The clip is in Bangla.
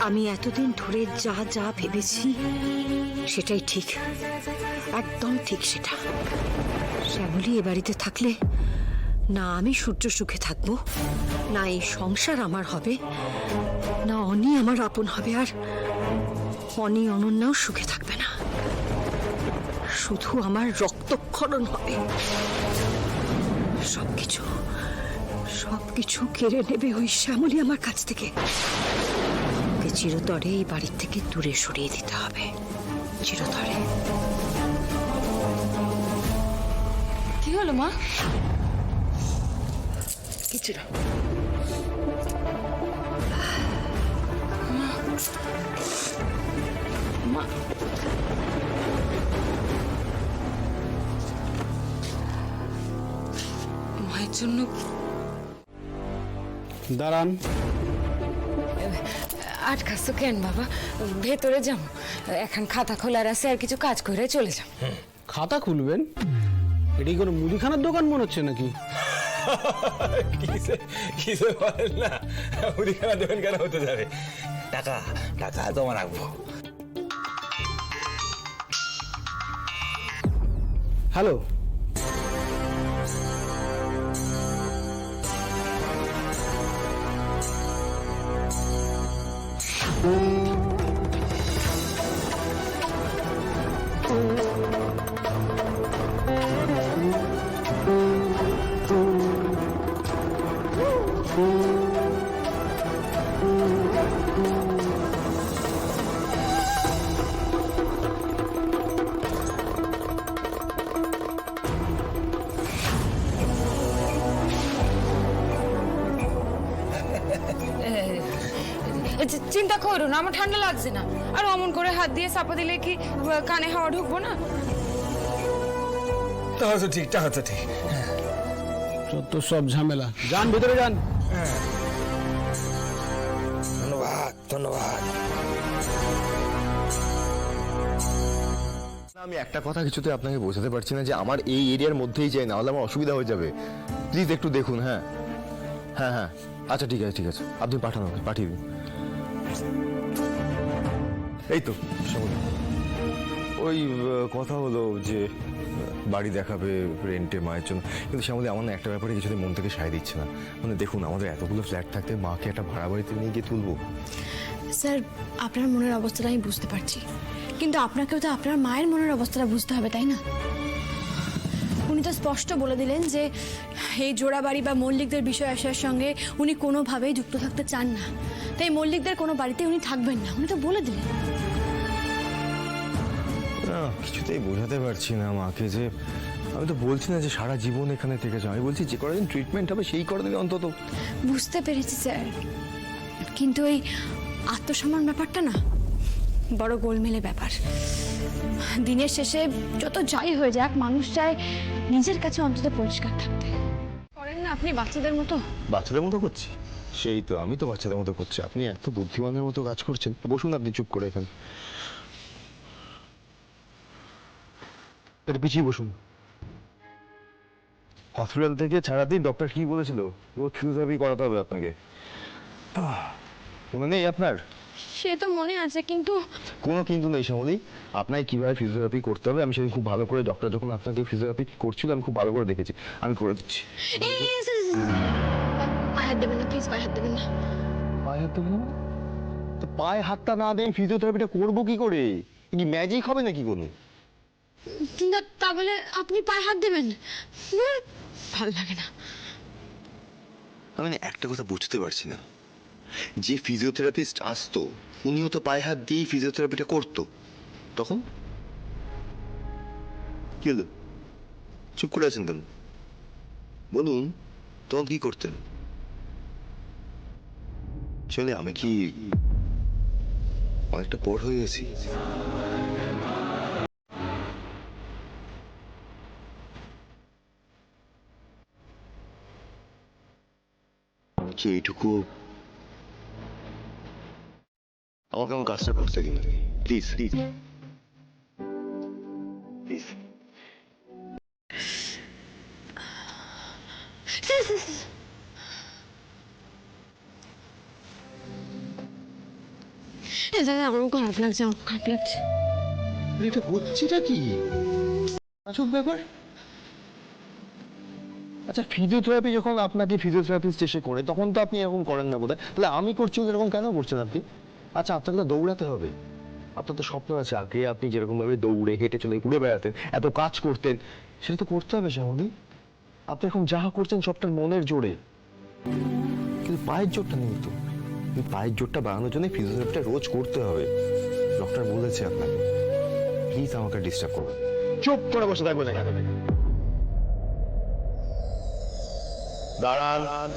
আমি এতদিন ধরে যা যা ভেবেছি সেটাই ঠিক, একদম ঠিক সেটা। শ্যামলী এ বাড়িতে থাকলে না আমি সূর্য সুখে থাকবো, না এই সংসার আমার হবে, না অনি আমার আপন হবে, আর অনি অনন্যাও সুখে থাকবে না। শুধু আমার রক্তক্ষরণ হবে। সবকিছু সবকিছু কেড়ে নেবে ওই শ্যামলী আমার কাছ থেকে। ওকে চিরতরে এই বাড়ির থেকে দূরে সরিয়ে দিতে হবে, চিরতরে। কি হলো মা? কিছু না। মা মায়ের জন্য দাঁড়ান। আটকাছ কেন বাবা? ভেতরে যাও, এখন খাতা খোলার আছে, আর কিছু কাজ করে চলে যাও। খাতা খুলবেন? এটাই কোনো মুদিখানার দোকান মনে হচ্ছে নাকি? কিসে বলেন না, মুদিখানা দোকান কেন হতে যাবে? টাকা টাকা তোমার রাখবো। হ্যালো, চিন্তা করো না, আমার ঠান্ডা লাগছে না। আর অমন করে হাত দিয়ে চাপা দিলে কি কানে হাওয়া ঢুকবো না? তাহলে তো ঠিক, টাকা তো ঠিক। যত সব ঝামেলা। যান ভিতরে যান। ধন্যবাদ ধন্যবাদ। আমি একটা কথা কিছুতে আপনাকে বোঝাতে পারছি না যে আমার এই এরিয়ার মধ্যেই চাই, না হলে আমার অসুবিধা হয়ে যাবে। প্লিজ একটু দেখুন। হ্যাঁ হ্যাঁ হ্যাঁ, আচ্ছা ঠিক আছে ঠিক আছে, আপনি পাঠান, আমাকে পাঠিয়ে দিন। এই তো ওই কথা হলো যে বাড়ি দেখাবে রেন্টে মায়ের জন্য, কিন্তু শ্যামলী আমার না একটা ব্যাপারে কিছুতে মন থেকে সায় দিচ্ছে না। মানে দেখুন, আমাদের এতগুলো ফ্ল্যাট থাকতে মাকে একটা ভাড়া বাড়িতে নিয়ে গিয়ে তুলবো। স্যার, আপনার মনের অবস্থাটা আমি বুঝতে পারছি, কিন্তু আপনাকেও তো আপনার মায়ের মনের অবস্থাটা বুঝতে হবে, তাই না? উনি তো স্পষ্ট বলে দিলেন যে এই জোড়াবাড়ি বা মল্লিকদের বিষয় আসার সঙ্গে উনি কোনোভাবেই যুক্ত থাকতে চান না, তাই মল্লিকদের কোনো বাড়িতে উনি থাকবেন না, উনি তো বলে দিলেন। না, কিছুতেই বোঝাতে পারছি না মাকে যে আমি তো বলছি না যে সারা জীবন এখানে থেকে যাও, আমি বলছি যে কদিন ট্রিটমেন্ট হবে সেই করে দেবে অন্তত। বুঝতে পেরেছি স্যার, কিন্তু এই আত্মসম্মান ব্যাপারটা না বড় গোলমেলে ব্যাপার। দিনের শেষে যত যাই হয়ে যাক, মানুষ চায় নিজের কাছে অন্তত পরিষ্কার থাকতে। করেন না আপনি বাচ্চাদের মতো? বাচ্চাদের মতো করছি? সেই তো, আমি তো বাচ্চাদের মতো করছি। আপনি এত বুদ্ধিমানের মতো কাজ করছেন। বসুন আপনি চুপ করে এখানে, পিছিয়ে বসুন। হসপিটাল থেকে ছাড়াতেই ডক্টর কি বলেছিল? রোজ ফিজিওথেরাপি করাতে হবে আপনাকে। মনে নেই আপনার? সে তো মনে আছে, কিন্তু কোনো কিন্তু নেই শ্যামলী। আপনাকে কিভাবে ফিজিওথেরাপি করতে হবে আমি সেদিন খুব ভালো করে, ডক্টর যখন আপনাকে ফিজিওথেরাপি করছিল আমি খুব ভালো করে দেখেছি। আমি করে দিচ্ছি। পায়ে হাত দেবেন না প্লিজ, পায়ে হাত দেবেন না। পায়ে হাত দেবেন না? তো পায়ে হাতটা না দিয়ে ফিজিওথেরাপিটা করবো কি করে? কি ম্যাজিক হবে নাকি কোনো? না, তা বলে আপনি পায়ে হাত দেবেন? ভালো লাগে না। আমি না একটা কথা বুঝতে পারছি না, যে ফিজিওথেরাপিস্ট আসতো উনিও তো পায়ে হাত দিয়েই ফিজিওথেরাপিটা করতো, তখন কি হলো? চুপ করে আছেন কেন? বলুন, তখন কি করতেন? আসলে আমি কি অনেকটা পর হয়ে গেছি? আমি কি এইটুকু আমাকে আমার কাজটা করতে দিন প্লিজ প্লিজ প্লিজ। দাদা আমার খারাপ লাগছে, আমার খারাপ লাগছে। এটা হচ্ছেটা কি আসল ব্যাপার? আচ্ছা, ফিজিওথেরাপি যখন আপনাকে ফিজিওথেরাপিস্ট এসে করে তখন তো আপনি এরকম করেন না বোধহয়, তাহলে আমি করছি এরকম কেন করছেন আপনি? আচ্ছা, আপনাকে তো দৌড়াতে হবে, আপনার তো স্বপ্ন আছে আগে আপনি যেরকম ভাবে দৌড়ে হেঁটে চলে ঘুরে বেড়াতেন, এত কাজ করতেন, সেটা তো করতে হবে শ্যামলী। আপনি এখন যা করছেন সবটা মনের জোরে, কিন্তু পায়ের জোরটা নেই তো। এই পায়ের জোরটা বাড়ানোর জন্য ফিজিওথেরাপিটা রোজ করতে হবে, ডক্টর বলেছে আপনাকে। প্লিজ আমাকে ডিস্টার্ব করবেন, চুপ করে বসে থাকবেন এখানে। দাঁড়ান।